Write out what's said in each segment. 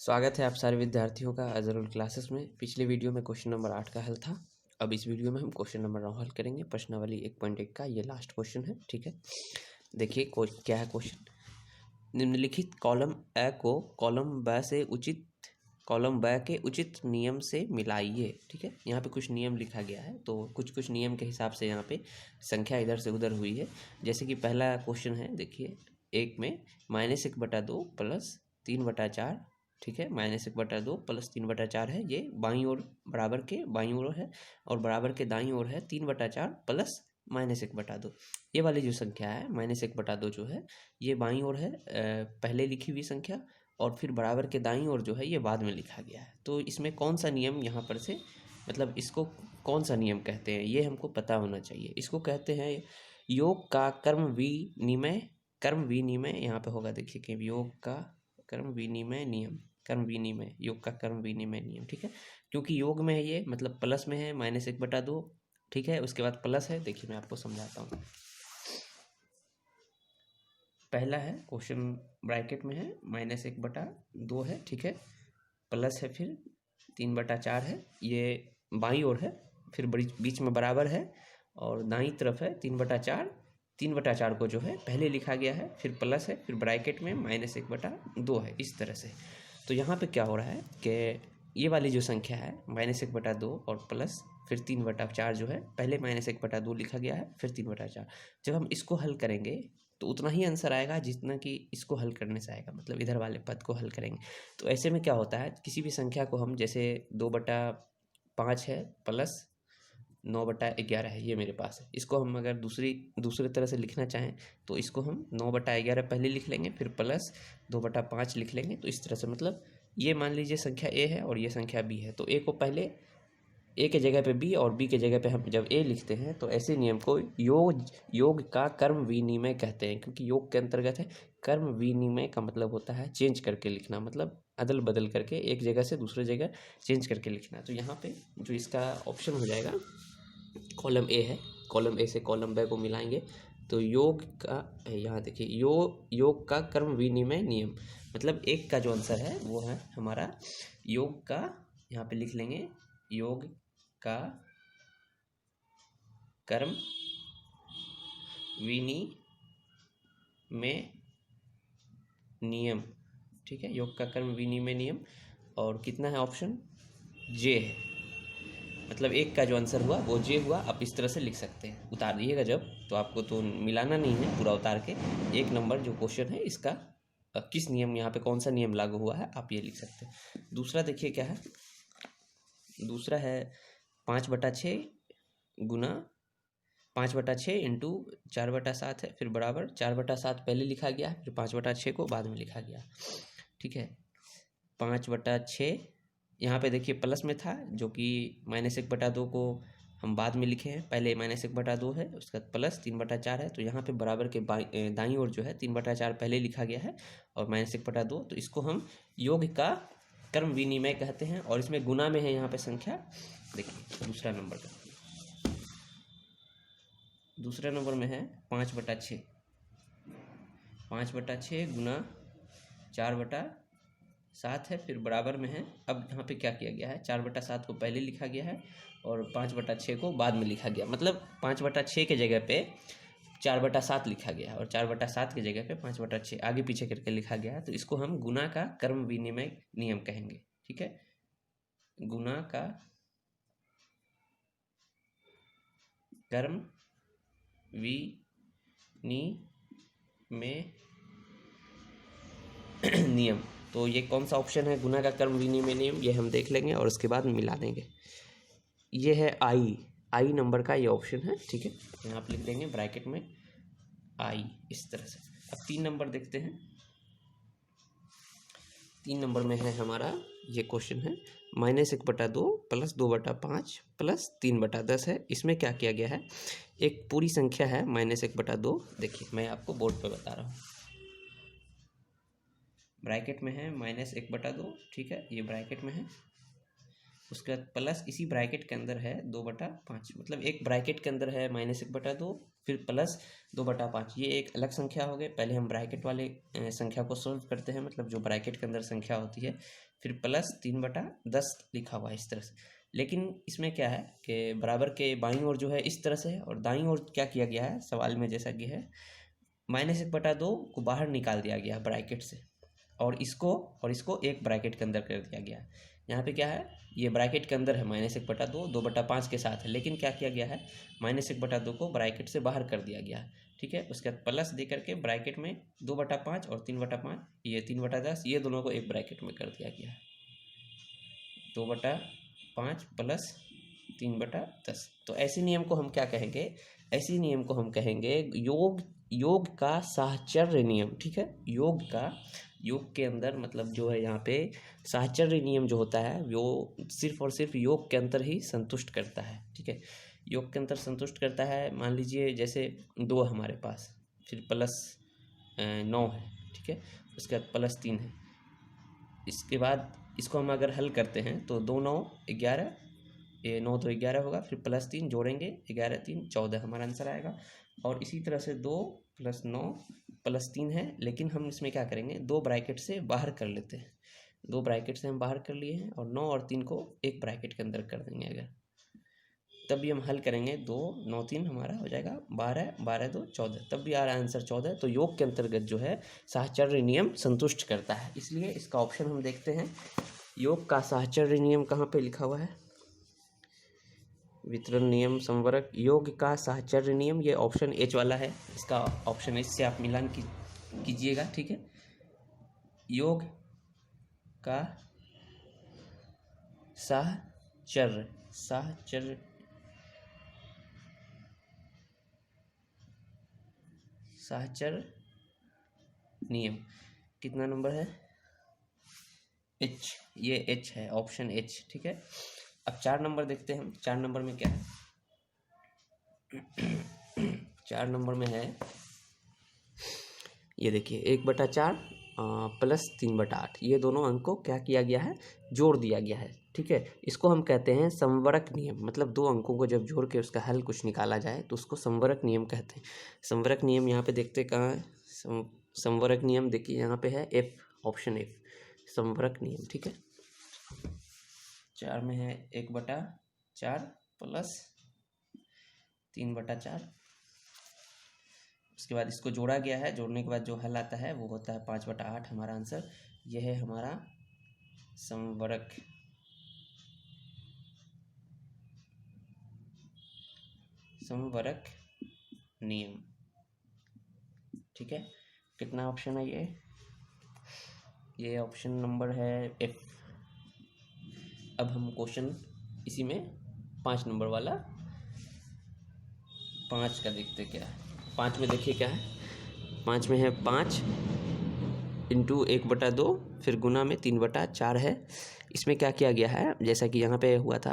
स्वागत है आप सारे विद्यार्थियों का अजरुल क्लासेस में। पिछले वीडियो में क्वेश्चन नंबर 8 का हल था। अब इस वीडियो में हम क्वेश्चन नंबर 9 हल करेंगे। प्रश्नावली 1.1 का ये लास्ट क्वेश्चन है। ठीक है, देखिए क्या है क्वेश्चन। निम्नलिखित कॉलम ए को कॉलम ब के उचित नियम से मिलाइए। ठीक है, यहाँ पे कुछ नियम लिखा गया है, तो कुछ नियम के हिसाब से यहाँ पे संख्या इधर से उधर हुई है। जैसे कि पहला क्वेश्चन है, देखिए एक में -1/2 प्लस 3/4। ठीक है, -1/2 प्लस 3/4 है, ये बाईं ओर बराबर के बाईं ओर है और बराबर के दाईं ओर है 3/4 प्लस -1/2। ये वाली जो संख्या है -1/2 जो है ये बाईं ओर है, पहले लिखी हुई संख्या, और फिर बराबर के दाईं ओर जो है ये बाद में लिखा गया है। तो इसमें कौन सा नियम यहाँ पर से, मतलब इसको कौन सा नियम कहते हैं ये हमको पता होना चाहिए। इसको कहते हैं योग का कर्म विनिमय यहाँ पे होगा। देखिए कि योग का कर्म विनिमय नियम। ठीक है, क्योंकि योग में है ये, मतलब प्लस में है -1/2। ठीक है, उसके बाद प्लस है। देखिए मैं आपको समझाता हूँ। पहला है क्वेश्चन ब्रैकेट में है -1/2 है। ठीक है, प्लस है, फिर 3/4 है, ये बाईं ओर है, फिर बीच में बराबर है और दाईं तरफ है 3/4। 3/4 को जो है पहले लिखा गया है, फिर प्लस है, फिर ब्रैकेट में -1/2 है, इस तरह से। तो यहाँ पे क्या हो रहा है कि ये वाली जो संख्या है -1/2 और प्लस फिर 3/4 जो है, पहले -1/2 लिखा गया है, फिर 3/4। जब हम इसको हल करेंगे तो उतना ही आंसर आएगा जितना कि इसको हल करने से आएगा, मतलब इधर वाले पद को हल करेंगे। तो ऐसे में क्या होता है, किसी भी संख्या को हम, जैसे 2/5 है प्लस 9/11 है, ये मेरे पास है। इसको हम अगर दूसरे तरह से लिखना चाहें तो इसको हम 9/11 पहले लिख लेंगे, फिर प्लस 2/5 लिख लेंगे। तो इस तरह से, मतलब ये मान लीजिए संख्या ए है और ये संख्या बी है, तो ए को पहले ए के जगह पे बी और बी के जगह पे हम जब ए लिखते हैं तो ऐसे नियम को योग का कर्म विनिमय कहते हैं। क्योंकि योग के अंतर्गत है। कर्म विनिमय का मतलब होता है चेंज करके लिखना, मतलब अदल बदल करके एक जगह से दूसरे जगह चेंज करके लिखना। तो यहाँ पे जो इसका ऑप्शन हो जाएगा कॉलम ए है। कॉलम ए से कॉलम बी को मिलाएंगे तो योग का, यहाँ देखिए योग का कर्म विनिमय नियम, मतलब एक का जो आंसर है वो है हमारा योग का। यहाँ पे लिख लेंगे योग का कर्म विनिमय नियम। ठीक है, योग का कर्म विनिमय नियम। और कितना है ऑप्शन, जे है, मतलब एक का जो आंसर हुआ वो जे हुआ। आप इस तरह से लिख सकते हैं, उतार दिएगा जब, तो आपको तो मिलाना नहीं है, पूरा उतार के 1 नंबर जो क्वेश्चन है इसका किस नियम, यहाँ पे कौन सा नियम लागू हुआ है आप ये लिख सकते हैं। दूसरा देखिए क्या है, दूसरा है 5/6 गुना 5/6 इंटू 4/7 है, फिर बराबर 4/7 पहले लिखा गया, फिर 5/6 को बाद में लिखा गया। ठीक है, 5/6 यहाँ पे देखिए प्लस में था, जो कि -1/2 को हम बाद में लिखे हैं। पहले -1/2 है, उसके बाद प्लस 3/4 है, तो यहाँ पे बराबर के दाईं ओर जो है 3/4 पहले लिखा गया है और -1/2। तो इसको हम योग का कर्म विनिमय कहते हैं। और इसमें गुना में है यहाँ पे संख्या। देखिए दूसरा नंबर में है 5/6 गुना 4/7 है, फिर बराबर में है। अब यहाँ पे क्या किया गया है, 4/7 को पहले लिखा गया है और 5/6 को बाद में लिखा गया, मतलब 5/6 के जगह पे 4/7 लिखा गया है और 4/7 की जगह पे 5/6 आगे पीछे करके लिखा गया है। तो इसको हम गुना का कर्म विनिमय नियम कहेंगे। ठीक है, गुना का कर्म विनिमय नियम। तो ये कौन सा ऑप्शन है गुना का कर्म विनिमय नियम, ये हम देख लेंगे और उसके बाद मिला देंगे। ये है आई नंबर का ये ऑप्शन है। ठीक है, यहाँ आप लिख देंगे ब्रैकेट में आई, इस तरह से। अब 3 नंबर देखते हैं। 3 नंबर में है हमारा ये क्वेश्चन है -1/2 प्लस 2/5 प्लस 3/10 है। इसमें क्या किया गया है, एक पूरी संख्या है -1/2। देखिए मैं आपको बोर्ड पे बता रहा हूँ, ब्रैकेट में है -1/2। ठीक है, ये ब्रैकेट में है, उसके बाद प्लस इसी ब्रैकेट के अंदर है 2/5, मतलब एक ब्रैकेट के अंदर है -1/2, फिर प्लस 2/5। ये एक अलग संख्या हो गई। पहले हम ब्रैकेट वाले संख्या को सॉल्व करते हैं, मतलब जो ब्रैकेट के अंदर संख्या होती है, फिर प्लस 3/10 लिखा हुआ है इस तरह से। लेकिन इसमें क्या है कि बराबर के बाईं ओर जो है इस तरह से है, और दाईं ओर क्या किया गया है सवाल में जैसा कि है -1/2 को बाहर निकाल दिया गया ब्रैकेट से, और इसको एक ब्रैकेट के अंदर कर दिया गया। यहाँ पे क्या है, ये ब्रैकेट के अंदर है -1/2, 2/5 के साथ है, लेकिन क्या किया गया है -1/2 को ब्रैकेट से बाहर कर दिया गया। ठीक है, उसके बाद प्लस दे करके ब्रैकेट में 2/5 और 3/5, ये 3/10, ये दोनों को एक ब्रैकेट में कर दिया गया। 2/5 प्लस 3/10। तो ऐसे नियम को हम क्या कहेंगे, ऐसे नियम को हम कहेंगे योग का साहचर्य नियम। ठीक है, योग के अंदर मतलब जो है यहाँ पे साहचर्य नियम जो होता है वो सिर्फ और सिर्फ योग के अंदर ही संतुष्ट करता है। ठीक है, योग के अंदर संतुष्ट करता है। मान लीजिए जैसे 2 हमारे पास, फिर प्लस 9 है। ठीक है, उसके बाद प्लस 3 है। इसके बाद इसको हम अगर हल करते हैं तो 2 9 11, ये 9 तो 11 होगा, फिर प्लस 3 जोड़ेंगे, 11 3 14 हमारा आंसर आएगा। और इसी तरह से 2 + 9 + 3 है, लेकिन हम इसमें क्या करेंगे, 2 ब्रैकेट से बाहर कर लेते हैं। 2 ब्रैकेट से हम बाहर कर लिए हैं, और 9 और 3 को एक ब्रैकेट के अंदर कर देंगे अगर, तब भी हम हल करेंगे। 2 9 3 हमारा हो जाएगा 12, 12 2 14, तब भी आ रहा आंसर 14। तो योग के अंतर्गत जो है साहचर्य नियम संतुष्ट करता है, इसलिए इसका ऑप्शन हम देखते हैं। योग का साहचर्य नियम कहाँ पे लिखा हुआ है, वितरण नियम, संवरक, योग का साहचर्य नियम, ये ऑप्शन एच वाला है। इसका ऑप्शन एच से आप मिलान कीजिएगा। ठीक है, योग का साहचर्य नियम कितना नंबर है, एच, ये एच है, ऑप्शन एच। ठीक है, अब 4 नंबर देखते हैं हम। 4 नंबर में क्या है 4 नंबर में है, ये देखिए 1/4 प्लस 3/8, ये दोनों अंक को क्या किया गया है, जोड़ दिया गया है। ठीक है, इसको हम कहते हैं संवरक नियम, मतलब 2 अंकों को जब जोड़ के उसका हल कुछ निकाला जाए तो उसको संवरक नियम कहते हैं। संवरक नियम यहाँ पे देखते कहाँ है, संवरक नियम देखिए यहाँ पे है एफ, ऑप्शन एफ, संवरक नियम। ठीक है, 4 में है 1/4 प्लस 3/4, उसके बाद इसको जोड़ा गया है, जोड़ने के बाद जो हल आता है वो होता है 5/8 हमारा आंसर। यह है हमारा संवरक नियम। ठीक है, कितना ऑप्शन है ये ऑप्शन नंबर है एफ। अब हम क्वेश्चन इसी में 5 नंबर वाला 5 का देखते क्या है। 5 में देखिए क्या है, 5 में है 5 इंटू 1/2, फिर गुना में 3/4 है। इसमें क्या किया गया है, जैसा कि यहाँ पे हुआ था,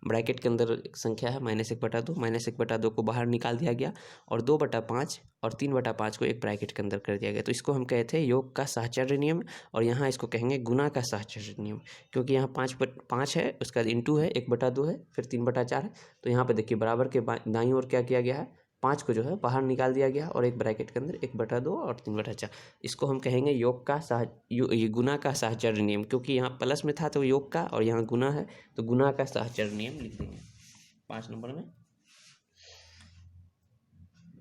ब्रैकेट के अंदर एक संख्या है -1/2, -1/2 को बाहर निकाल दिया गया, और 2/5 और 3/5 को एक ब्रैकेट के अंदर कर दिया गया। तो इसको हम कहते हैं योग का साहचर्य नियम, और यहाँ इसको कहेंगे गुना का साहचर्य नियम, क्योंकि यहाँ 5 है, उसका इंटू है, 1/2 है, फिर 3/4 है। तो यहाँ पे देखिए बराबर के दाईं ओर क्या किया गया है, 5 को जो है बाहर निकाल दिया गया, और एक ब्रैकेट के अंदर 1/2 और 3/4। इसको हम कहेंगे योग का ये गुना का साहचर्य नियम, क्योंकि यहाँ प्लस में था तो योग का, और यहाँ गुना है तो गुना का साहचर्य नियम लिख देंगे 5 नंबर में।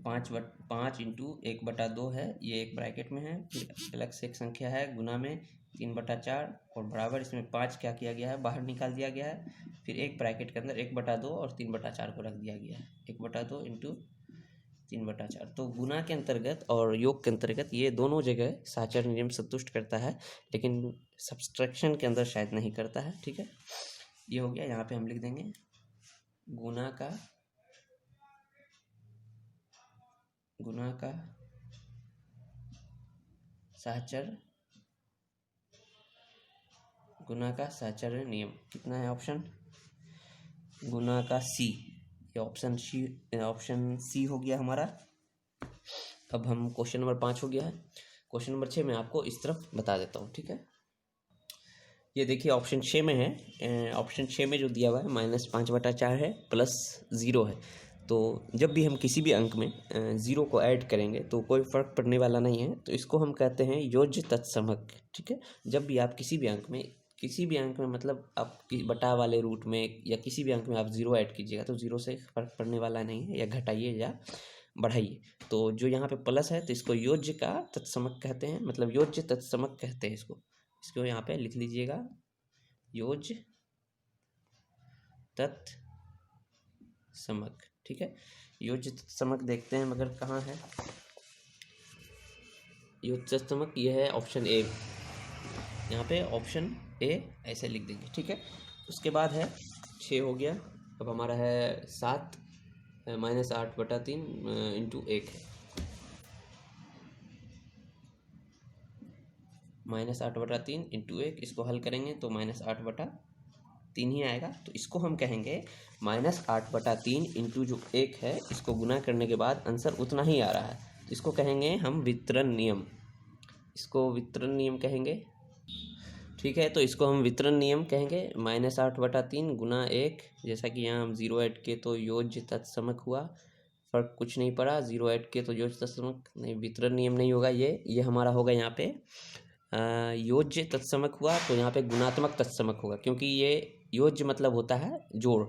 5 इंटू 1/2 है, ये एक ब्रैकेट में है, फिर अलग से एक संख्या है गुना में 3/4, और बराबर इसमें 5 क्या किया गया है, बाहर निकाल दिया गया है, फिर एक ब्रैकेट के अंदर 1/2 और 3/4 को रख दिया गया है। 1/2 इंटू 3/4। तो गुना के अंतर्गत और योग के अंतर्गत ये दोनों जगह साहचर्य नियम संतुष्ट करता है, लेकिन सब्सट्रैक्शन के अंदर शायद नहीं करता है। ठीक है, ये हो गया। यहाँ पे हम लिख देंगे गुना का साहचर्य नियम कितना है, ऑप्शन गुना का सी, ये ऑप्शन सी हो गया हमारा। अब हम क्वेश्चन नंबर 5 हो गया है। क्वेश्चन नंबर 6 मैं आपको इस तरफ बता देता हूँ। ठीक है, ये देखिए ऑप्शन 6 में है, ऑप्शन 6 में जो दिया हुआ है -5/4 है प्लस 0 है। तो जब भी हम किसी भी अंक में 0 को ऐड करेंगे तो कोई फ़र्क पड़ने वाला नहीं है, तो इसको हम कहते हैं योज्य तत्समक, ठीक है। जब भी आप किसी भी अंक में मतलब आप बटा वाले रूट में या किसी भी अंक में आप 0 ऐड कीजिएगा तो 0 से फ़र्क पड़ने वाला नहीं है, या घटाइए या बढ़ाइए। तो जो यहाँ पे प्लस है तो इसको योज्य का तत्समक कहते हैं, मतलब योज्य तत्समक कहते हैं इसको यहाँ पे लिख लीजिएगा, योज्य तत्समक, ठीक है। योज्य तत्समक देखते हैं मगर कहाँ है योज्य तत्समक, ये है ऑप्शन ए, यहाँ पे ऑप्शन ए ऐसे लिख देंगे, ठीक है। उसके बाद है 6 हो गया, अब हमारा है 7 -8/3 इंटू 1 है, -8/3 इंटू 1, इसको हल करेंगे तो -8/3 ही आएगा। तो इसको हम कहेंगे -8/3 इंटू जो 1 है, इसको गुना करने के बाद आंसर उतना ही आ रहा है, तो इसको कहेंगे हम वितरण नियम, इसको वितरण नियम कहेंगे, ठीक है। तो इसको हम वितरण नियम कहेंगे, -8/3 गुना 1, जैसा कि यहाँ हम 0 ऐड किए तो योज्य तत्समक हुआ, फ़र्क कुछ नहीं पड़ा, 0 ऐड किए तो योज्य तत्समक नहीं, वितरण नियम नहीं होगा, ये हमारा होगा यहाँ पे योज्य तत्समक हुआ, तो यहाँ पे गुणात्मक तत्समक होगा, क्योंकि ये योज्य मतलब होता है जोड़,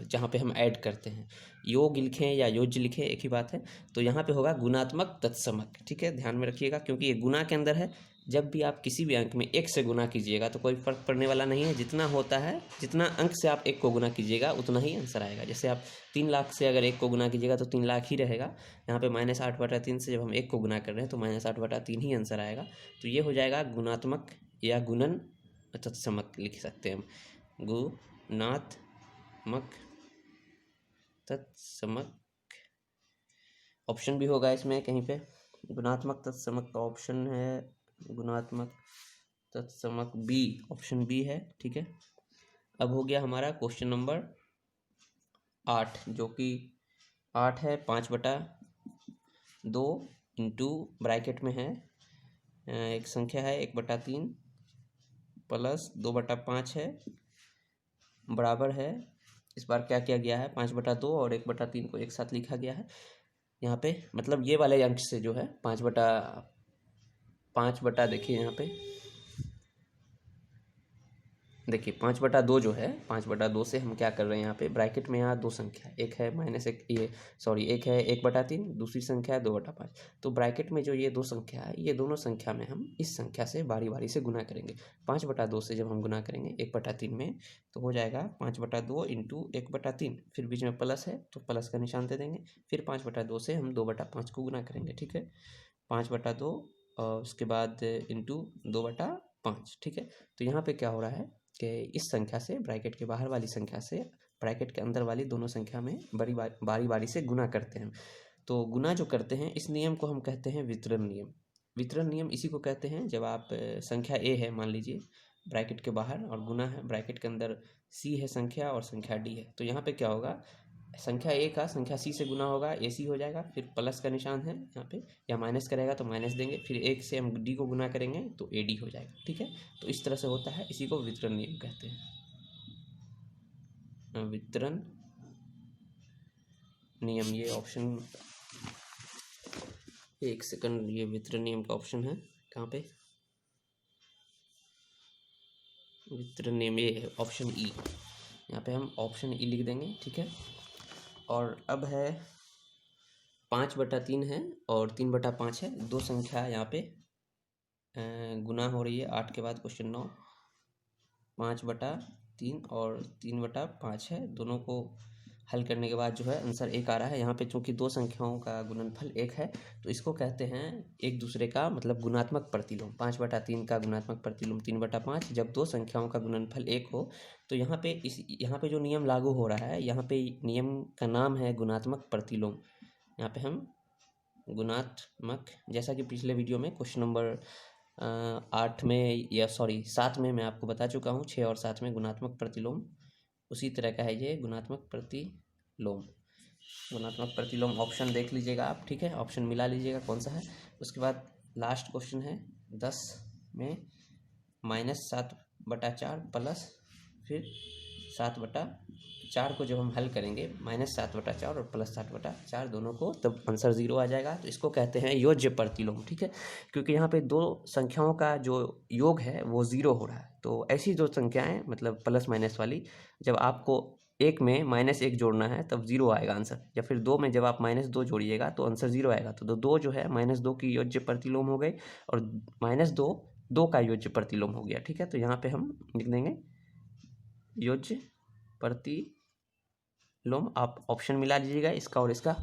जहाँ पे हम ऐड करते हैं, योग लिखें या योज्य लिखें एक ही बात है। तो यहाँ पे होगा गुणात्मक तत्समक, ठीक है, ध्यान में रखिएगा, क्योंकि ये गुना के अंदर है। जब भी आप किसी भी अंक में 1 से गुना कीजिएगा तो कोई फ़र्क पड़ने वाला नहीं है, जितना होता है, जितना अंक से आप 1 को गुना कीजिएगा उतना ही आंसर आएगा। जैसे आप 3 लाख से अगर 1 को गुना कीजिएगा तो 3 लाख ही रहेगा, यहाँ पे -8/3 से जब हम 1 को गुना कर रहे हैं तो -8/3 ही आंसर आएगा। तो ये हो जाएगा गुणात्मक या गुणन तत्समक लिख सकते हैं हम, गुणात्मक तत्समक, ऑप्शन भी होगा इसमें कहीं पे, गुणात्मक तत्समक का ऑप्शन है, गुणात्मक तत्समक बी, ऑप्शन बी है, ठीक है। अब हो गया हमारा क्वेश्चन नंबर 8, जो कि 8 है 5/2 इंटू ब्रैकेट में है एक संख्या है 1/3 प्लस 2/5 है, बराबर है, इस बार क्या किया गया है 5/2 और 1/3 को एक साथ लिखा गया है यहाँ पे, मतलब ये वाले अंक से जो है 5/5 देखिए यहाँ पे, देखिए 5/2 जो है, 5/2 से हम क्या कर रहे हैं यहाँ पे ब्रैकेट में, यहाँ 2 संख्या, एक है -1, ये सॉरी एक है 1/3, दूसरी संख्या है 2/5। तो ब्रैकेट में जो ये 2 संख्या है, ये दोनों संख्या में हम इस संख्या से बारी बारी से गुना करेंगे। 5/2 से जब हम गुना करेंगे 1/3 में तो हो जाएगा 5/2 इंटू 1/3, फिर बीच में प्लस है तो प्लस का निशान दे देंगे, फिर 5/2 से हम 2/5 को गुना करेंगे, ठीक है, 5/2 और उसके बाद इंटू 2/5, ठीक है। तो यहाँ पे क्या हो रहा है कि इस संख्या से ब्रैकेट के बाहर वाली संख्या से ब्रैकेट के अंदर वाली दोनों संख्या में बारी बारी से गुना करते हैं। तो गुना जो करते हैं इस नियम को हम कहते हैं वितरण नियम। वितरण नियम इसी को कहते हैं जब आप संख्या ए है मान लीजिए ब्रैकेट के बाहर और गुना है ब्रैकेट के अंदर, सी है संख्या और संख्या डी है, तो यहाँ पे क्या होगा, संख्या ए का संख्या सी से गुना होगा, ए सी हो जाएगा, फिर प्लस का निशान है यहाँ पे, या माइनस करेगा तो माइनस देंगे, फिर 1 से हम डी को गुना करेंगे तो ए डी हो जाएगा, ठीक है। तो इस तरह से होता है, इसी को वितरण नियम कहते हैं, वितरण नियम। ये ऑप्शन, एक सेकंड, ये वितरण नियम का ऑप्शन है कहाँ पे, वितरण नियम ये है ऑप्शन ई, यहाँ पे हम ऑप्शन ई लिख देंगे, ठीक है। और अब है 5/3 है और 3/5 है, 2 संख्या यहाँ पे गुना हो रही है, 8 के बाद क्वेश्चन 9, 5/3 और 3/5 है, दोनों को हल करने के बाद जो है आंसर 1 आ रहा है। यहाँ पे चूंकि 2 संख्याओं का गुणनफल 1 है तो इसको कहते हैं एक दूसरे का मतलब गुणात्मक प्रतिलोम। 5/3 का गुणात्मक प्रतिलोम 3/5, जब 2 संख्याओं का गुणनफल 1 हो तो यहाँ पे जो नियम लागू हो रहा है, यहाँ पे नियम का नाम है गुणात्मक प्रतिलोम। यहाँ पे हम गुणात्मक, जैसा कि पिछले वीडियो में क्वेश्चन नंबर 8 में या सॉरी 7 में मैं आपको बता चुका हूँ, 6 और 7 में गुणात्मक प्रतिलोम, उसी तरह का है ये गुणात्मक प्रतिलोम। गुणात्मक प्रतिलोम ऑप्शन देख लीजिएगा आप, ठीक है, ऑप्शन मिला लीजिएगा कौन सा है। उसके बाद लास्ट क्वेश्चन है 10 में -7 बटा 4 प्लस फिर 7/4 को जब हम हल करेंगे -7/4 और +7/4 दोनों को, तब आंसर 0 आ जाएगा। तो इसको कहते हैं योज्य प्रतिलोम, ठीक है, क्योंकि यहाँ पे दो संख्याओं का जो योग है वो 0 हो रहा है। तो ऐसी दो संख्याएं मतलब प्लस माइनस वाली, जब आपको एक में -1 जोड़ना है तब 0 आएगा आंसर, या फिर दो में जब आप -2 जोड़िएगा तो आंसर 0 आएगा। तो दो जो है -2 की योज्य प्रतिलोम हो गई, और -2 2 का योज्य प्रतिलोम हो गया, ठीक है। तो यहाँ पे हम लिख देंगे योज्य प्रतिलोम। आप ऑप्शन मिला लीजिएगा इसका और इसका।